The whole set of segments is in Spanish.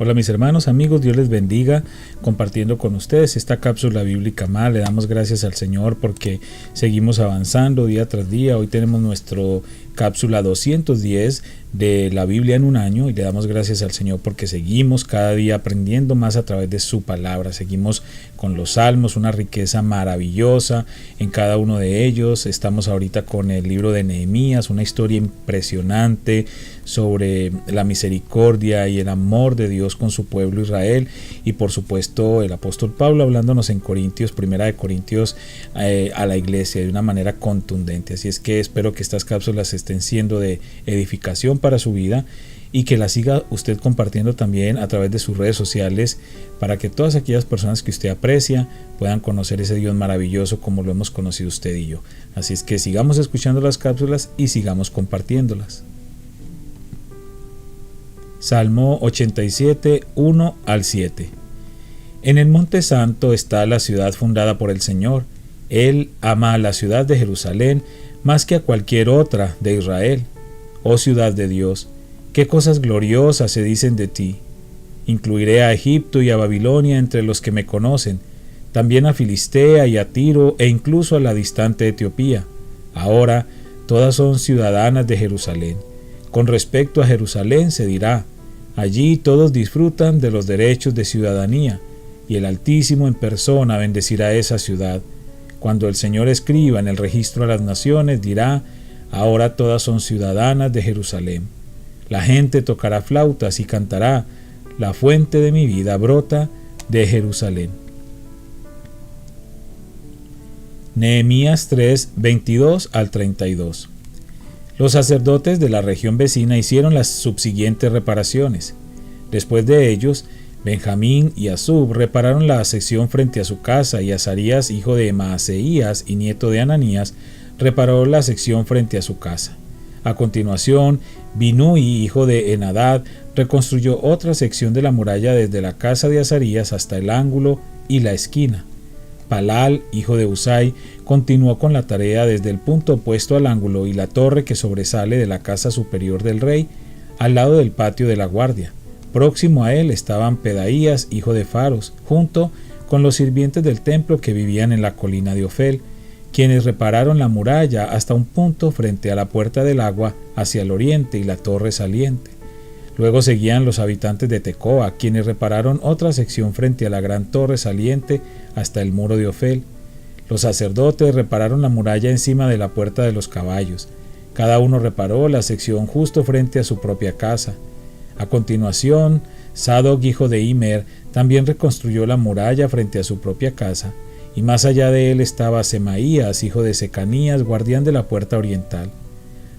Hola mis hermanos, amigos, Dios les bendiga compartiendo con ustedes esta cápsula bíblica más. Le damos gracias al Señor porque seguimos avanzando día tras día. Hoy tenemos nuestro cápsula 210 de la Biblia en un año y le damos gracias al Señor porque seguimos cada día aprendiendo más a través de su palabra. Seguimos con los salmos, una riqueza maravillosa en cada uno de ellos. Estamos ahorita con el libro de Nehemías, una historia impresionante sobre la misericordia y el amor de Dios con su pueblo Israel, y por supuesto el apóstol Pablo hablándonos en Corintios, primera de Corintios, a la iglesia de una manera contundente. Así es que espero que estas cápsulas estén siendo de edificación para su vida y que la siga usted compartiendo también a través de sus redes sociales para que todas aquellas personas que usted aprecia puedan conocer ese Dios maravilloso como lo hemos conocido usted y yo. Así es que sigamos escuchando las cápsulas y sigamos compartiéndolas. Salmo 87, 1 al 7. En el Monte Santo está la ciudad fundada por el Señor. Él ama a la ciudad de Jerusalén más que a cualquier otra de Israel. Oh ciudad de Dios, qué cosas gloriosas se dicen de ti. Incluiré a Egipto y a Babilonia entre los que me conocen, también a Filistea y a Tiro e incluso a la distante Etiopía. Ahora todas son ciudadanas de Jerusalén. Con respecto a Jerusalén se dirá: allí todos disfrutan de los derechos de ciudadanía, y el Altísimo en persona bendecirá esa ciudad. Cuando el Señor escriba en el registro a las naciones, dirá: ahora todas son ciudadanas de Jerusalén. La gente tocará flautas y cantará: la fuente de mi vida brota de Jerusalén. Nehemías 3, 22 al 32. Los sacerdotes de la región vecina hicieron las subsiguientes reparaciones. Después de ellos, Benjamín y Asub repararon la sección frente a su casa, y Azarías, hijo de Maaseías y nieto de Ananías, reparó la sección frente a su casa. A continuación, Binui, hijo de Henadad, reconstruyó otra sección de la muralla desde la casa de Azarías hasta el ángulo y la esquina. Palal, hijo de Usai, continuó con la tarea desde el punto opuesto al ángulo y la torre que sobresale de la casa superior del rey, al lado del patio de la guardia. Próximo a él estaban Pedaías, hijo de Faros, junto con los sirvientes del templo que vivían en la colina de Ofel, quienes repararon la muralla hasta un punto frente a la puerta del agua hacia el oriente y la torre saliente. Luego seguían los habitantes de Tecoa, quienes repararon otra sección frente a la gran torre saliente hasta el muro de Ofel. Los sacerdotes repararon la muralla encima de la puerta de los caballos. Cada uno reparó la sección justo frente a su propia casa. A continuación, Sadoc, hijo de Imer, también reconstruyó la muralla frente a su propia casa, y más allá de él estaba Semaías, hijo de Secanías, guardián de la puerta oriental.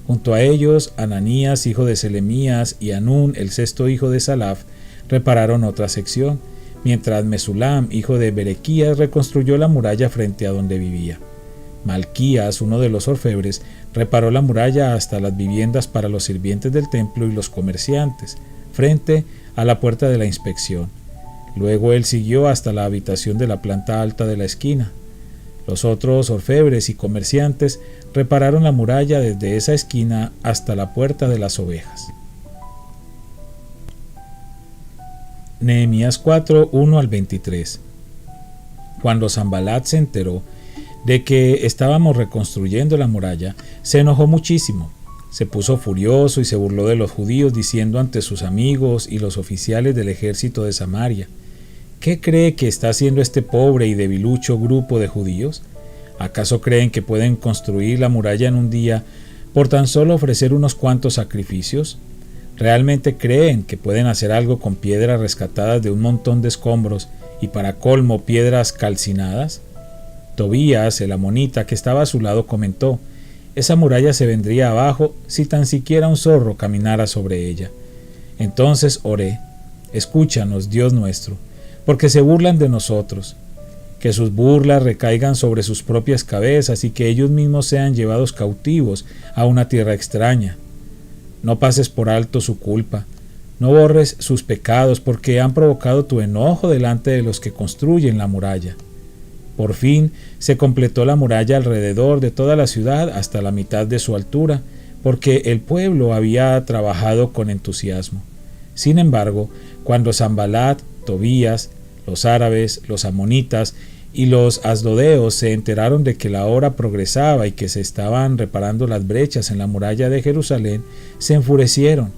Junto a ellos, Ananías, hijo de Selemías, y Anún, el sexto hijo de Salaf, repararon otra sección, mientras Mesulam, hijo de Berequías, reconstruyó la muralla frente a donde vivía. Malquías, uno de los orfebres, reparó la muralla hasta las viviendas para los sirvientes del templo y los comerciantes, frente a la puerta de la inspección. Luego él siguió hasta la habitación de la planta alta de la esquina. Los otros orfebres y comerciantes repararon la muralla desde esa esquina hasta la puerta de las ovejas. Nehemías 4, 1 al 23. Cuando Sanbalat se enteró de que estábamos reconstruyendo la muralla, se enojó muchísimo. Se puso furioso y se burló de los judíos, diciendo ante sus amigos y los oficiales del ejército de Samaria: ¿qué cree que está haciendo este pobre y debilucho grupo de judíos? ¿Acaso creen que pueden construir la muralla en un día por tan solo ofrecer unos cuantos sacrificios? ¿Realmente creen que pueden hacer algo con piedras rescatadas de un montón de escombros y para colmo piedras calcinadas? Tobías, el amonita, que estaba a su lado, comentó: esa muralla se vendría abajo si tan siquiera un zorro caminara sobre ella. Entonces oré: escúchanos, Dios nuestro, porque se burlan de nosotros. Que sus burlas recaigan sobre sus propias cabezas y que ellos mismos sean llevados cautivos a una tierra extraña. No pases por alto su culpa, no borres sus pecados, porque han provocado tu enojo delante de los que construyen la muralla. Por fin se completó la muralla alrededor de toda la ciudad hasta la mitad de su altura, porque el pueblo había trabajado con entusiasmo. Sin embargo, cuando Sanbalat, Tobías, los árabes, los amonitas y los asdodeos se enteraron de que la obra progresaba y que se estaban reparando las brechas en la muralla de Jerusalén, se enfurecieron.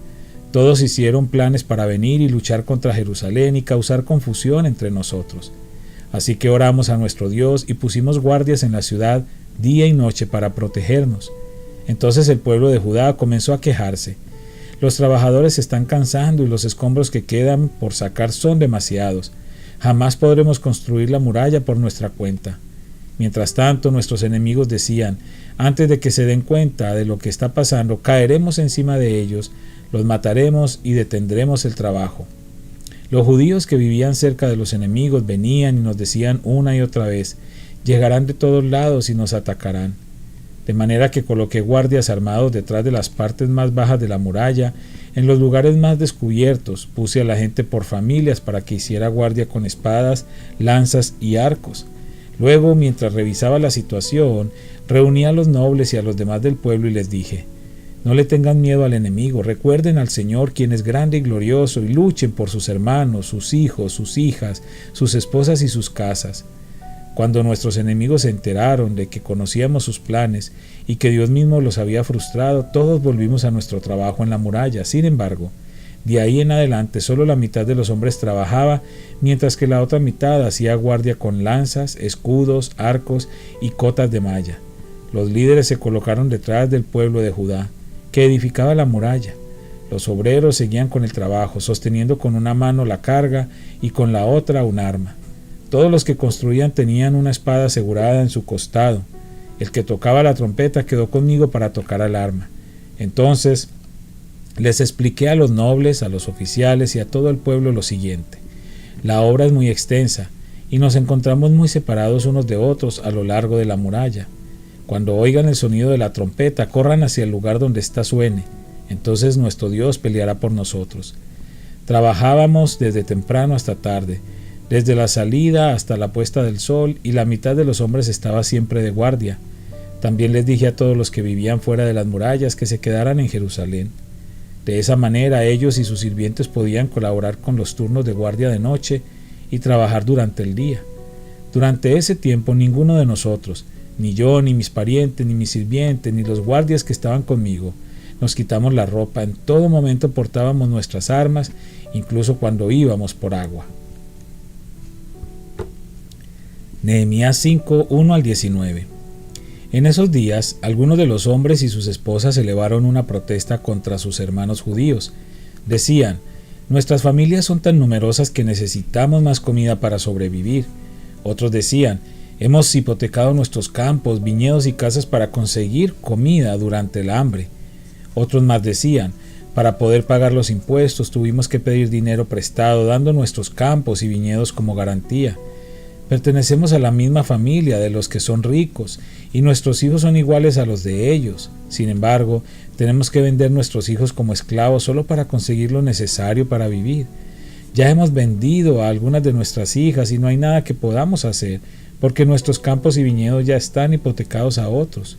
Todos hicieron planes para venir y luchar contra Jerusalén y causar confusión entre nosotros. Así que oramos a nuestro Dios y pusimos guardias en la ciudad día y noche para protegernos. Entonces el pueblo de Judá comenzó a quejarse. Los trabajadores se están cansando y los escombros que quedan por sacar son demasiados. Jamás podremos construir la muralla por nuestra cuenta. Mientras tanto, nuestros enemigos decían, antes de que se den cuenta de lo que está pasando, caeremos encima de ellos, los mataremos y detendremos el trabajo. Los judíos que vivían cerca de los enemigos venían y nos decían una y otra vez, llegarán de todos lados y nos atacarán. De manera que coloqué guardias armados detrás de las partes más bajas de la muralla, en los lugares más descubiertos, puse a la gente por familias para que hiciera guardia con espadas, lanzas y arcos. Luego, mientras revisaba la situación, reuní a los nobles y a los demás del pueblo y les dije, no le tengan miedo al enemigo, recuerden al Señor quien es grande y glorioso y luchen por sus hermanos, sus hijos, sus hijas, sus esposas y sus casas. Cuando nuestros enemigos se enteraron de que conocíamos sus planes y que Dios mismo los había frustrado, todos volvimos a nuestro trabajo en la muralla. Sin embargo, de ahí en adelante solo la mitad de los hombres trabajaba, mientras que la otra mitad hacía guardia con lanzas, escudos, arcos y cotas de malla. Los líderes se colocaron detrás del pueblo de Judá, que edificaba la muralla. Los obreros seguían con el trabajo, sosteniendo con una mano la carga y con la otra un arma. Todos los que construían tenían una espada asegurada en su costado. El que tocaba la trompeta quedó conmigo para tocar al arma. Entonces les expliqué a los nobles, a los oficiales y a todo el pueblo lo siguiente. La obra es muy extensa y nos encontramos muy separados unos de otros a lo largo de la muralla. Cuando oigan el sonido de la trompeta, corran hacia el lugar donde ésta suene. Entonces nuestro Dios peleará por nosotros. Trabajábamos desde temprano hasta tarde, desde la salida hasta la puesta del sol, y la mitad de los hombres estaba siempre de guardia. También les dije a todos los que vivían fuera de las murallas que se quedaran en Jerusalén. De esa manera ellos y sus sirvientes podían colaborar con los turnos de guardia de noche y trabajar durante el día. Durante ese tiempo ninguno de nosotros, ni yo, ni mis parientes, ni mis sirvientes, ni los guardias que estaban conmigo, nos quitamos la ropa. En todo momento portábamos nuestras armas, incluso cuando íbamos por agua. Nehemías 5, 1-19. En esos días, algunos de los hombres y sus esposas elevaron una protesta contra sus hermanos judíos. Decían, nuestras familias son tan numerosas que necesitamos más comida para sobrevivir. Otros decían, hemos hipotecado nuestros campos, viñedos y casas para conseguir comida durante el hambre. Otros más decían, para poder pagar los impuestos tuvimos que pedir dinero prestado, dando nuestros campos y viñedos como garantía. Pertenecemos a la misma familia de los que son ricos, y nuestros hijos son iguales a los de ellos. Sin embargo, tenemos que vender nuestros hijos como esclavos solo para conseguir lo necesario para vivir. Ya hemos vendido a algunas de nuestras hijas y no hay nada que podamos hacer, porque nuestros campos y viñedos ya están hipotecados a otros.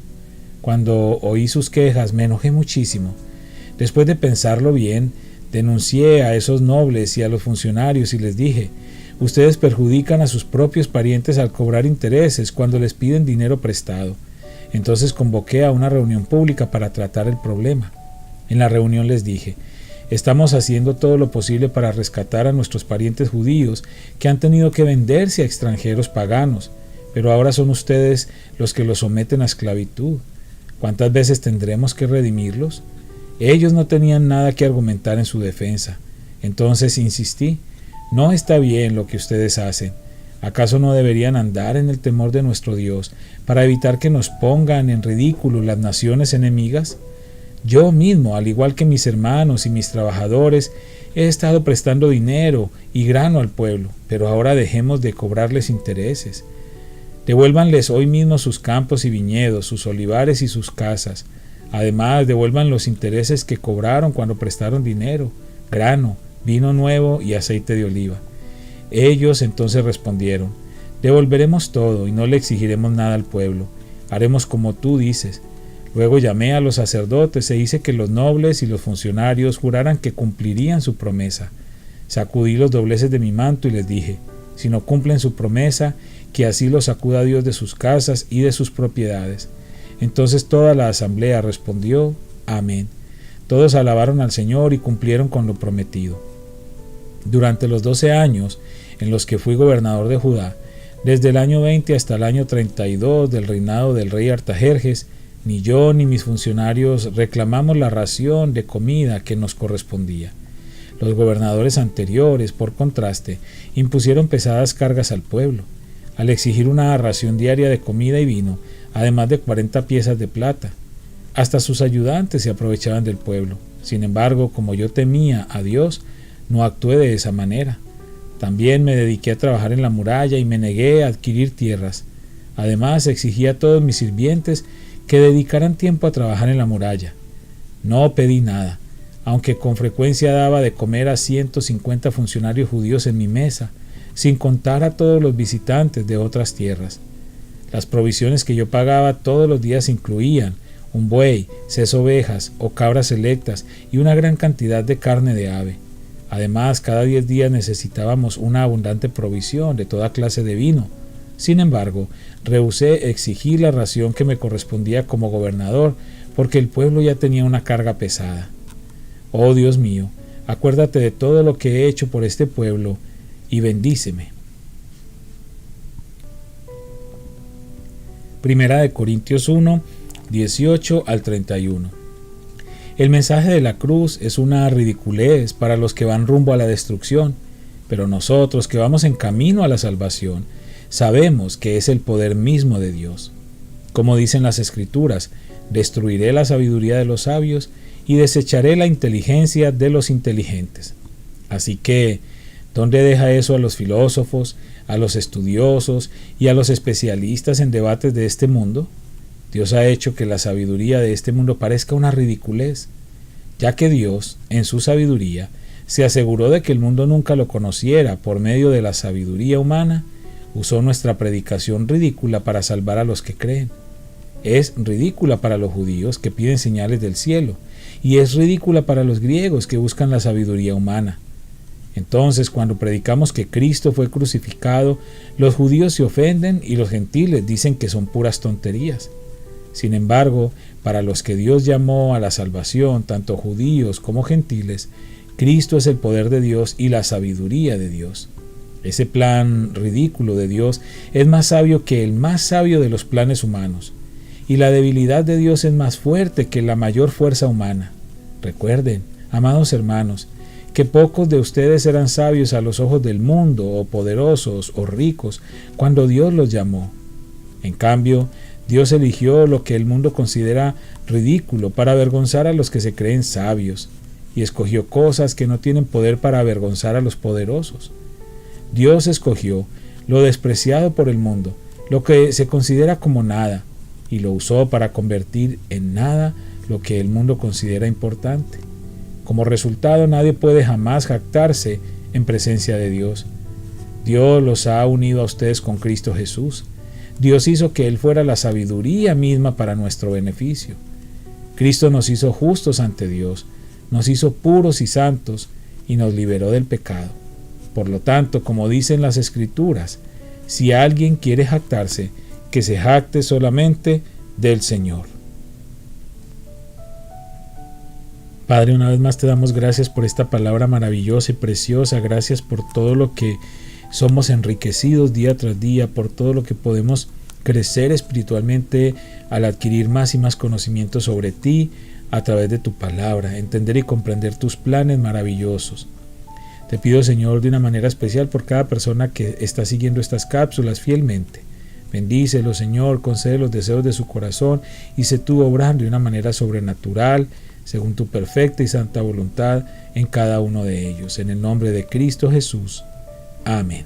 Cuando oí sus quejas me enojé muchísimo. Después de pensarlo bien, denuncié a esos nobles y a los funcionarios y les dije, ustedes perjudican a sus propios parientes al cobrar intereses cuando les piden dinero prestado. Entonces convoqué a una reunión pública para tratar el problema. En la reunión les dije, estamos haciendo todo lo posible para rescatar a nuestros parientes judíos que han tenido que venderse a extranjeros paganos, pero ahora son ustedes los que los someten a esclavitud. ¿Cuántas veces tendremos que redimirlos? Ellos no tenían nada que argumentar en su defensa. Entonces insistí, no está bien lo que ustedes hacen. ¿Acaso no deberían andar en el temor de nuestro Dios para evitar que nos pongan en ridículo las naciones enemigas? Yo mismo, al igual que mis hermanos y mis trabajadores, he estado prestando dinero y grano al pueblo, pero ahora dejemos de cobrarles intereses. Devuélvanles hoy mismo sus campos y viñedos, sus olivares y sus casas. Además, devuelvan los intereses que cobraron cuando prestaron dinero, grano, vino nuevo y aceite de oliva. Ellos entonces respondieron, devolveremos todo y no le exigiremos nada al pueblo. Haremos como tú dices. Luego llamé a los sacerdotes e hice que los nobles y los funcionarios juraran que cumplirían su promesa. Sacudí los dobleces de mi manto y les dije: si no cumplen su promesa, que así los sacuda Dios de sus casas y de sus propiedades. Entonces toda la asamblea respondió: amén. Todos alabaron al Señor y cumplieron con lo prometido. Durante los 12 años en los que fui gobernador de Judá, desde el año 20 hasta el año 32 del reinado del rey Artajerjes, ni yo ni mis funcionarios reclamamos la ración de comida que nos correspondía. Los gobernadores anteriores, por contraste, impusieron pesadas cargas al pueblo, al exigir una ración diaria de comida y vino, además de 40 piezas de plata. Hasta sus ayudantes se aprovechaban del pueblo. Sin embargo, como yo temía a Dios, no actué de esa manera. También me dediqué a trabajar en la muralla y me negué a adquirir tierras. Además, exigí a todos mis sirvientes que dedicaran tiempo a trabajar en la muralla. No pedí nada, aunque con frecuencia daba de comer a 150 funcionarios judíos en mi mesa, sin contar a todos los visitantes de otras tierras. Las provisiones que yo pagaba todos los días incluían un buey, 6 ovejas o cabras selectas y una gran cantidad de carne de ave. Además, cada 10 días necesitábamos una abundante provisión de toda clase de vino. Sin embargo, rehusé exigir la ración que me correspondía como gobernador, porque el pueblo ya tenía una carga pesada. Oh Dios mío, acuérdate de todo lo que he hecho por este pueblo y bendíceme. Primera de Corintios 1, 18 al 31. El mensaje de la cruz es una ridiculez para los que van rumbo a la destrucción, pero nosotros que vamos en camino a la salvación, sabemos que es el poder mismo de Dios. Como dicen las Escrituras, destruiré la sabiduría de los sabios y desecharé la inteligencia de los inteligentes. Así que, ¿dónde deja eso a los filósofos, a los estudiosos y a los especialistas en debates de este mundo? Dios ha hecho que la sabiduría de este mundo parezca una ridiculez, ya que Dios, en su sabiduría, se aseguró de que el mundo nunca lo conociera por medio de la sabiduría humana. Usó nuestra predicación ridícula para salvar a los que creen. Es ridícula para los judíos que piden señales del cielo, y es ridícula para los griegos que buscan la sabiduría humana. Entonces, cuando predicamos que Cristo fue crucificado, los judíos se ofenden y los gentiles dicen que son puras tonterías. Sin embargo, para los que Dios llamó a la salvación, tanto judíos como gentiles, Cristo es el poder de Dios y la sabiduría de Dios. Ese plan ridículo de Dios es más sabio que el más sabio de los planes humanos, y la debilidad de Dios es más fuerte que la mayor fuerza humana. Recuerden, amados hermanos, que pocos de ustedes eran sabios a los ojos del mundo, o poderosos, o ricos, cuando Dios los llamó. En cambio, Dios eligió lo que el mundo considera ridículo para avergonzar a los que se creen sabios, y escogió cosas que no tienen poder para avergonzar a los poderosos. Dios escogió lo despreciado por el mundo, lo que se considera como nada, y lo usó para convertir en nada lo que el mundo considera importante. Como resultado, nadie puede jamás jactarse en presencia de Dios. Dios los ha unido a ustedes con Cristo Jesús. Dios hizo que Él fuera la sabiduría misma para nuestro beneficio. Cristo nos hizo justos ante Dios, nos hizo puros y santos y nos liberó del pecado. Por lo tanto, como dicen las Escrituras, si alguien quiere jactarse, que se jacte solamente del Señor. Padre, una vez más te damos gracias por esta palabra maravillosa y preciosa. Gracias por todo lo que somos enriquecidos día tras día, por todo lo que podemos crecer espiritualmente al adquirir más y más conocimiento sobre ti a través de tu palabra, entender y comprender tus planes maravillosos. Te pido, Señor, de una manera especial por cada persona que está siguiendo estas cápsulas fielmente. Bendícelo, Señor, concede los deseos de su corazón y sé tú obrando de una manera sobrenatural, según tu perfecta y santa voluntad en cada uno de ellos. En el nombre de Cristo Jesús. Amén.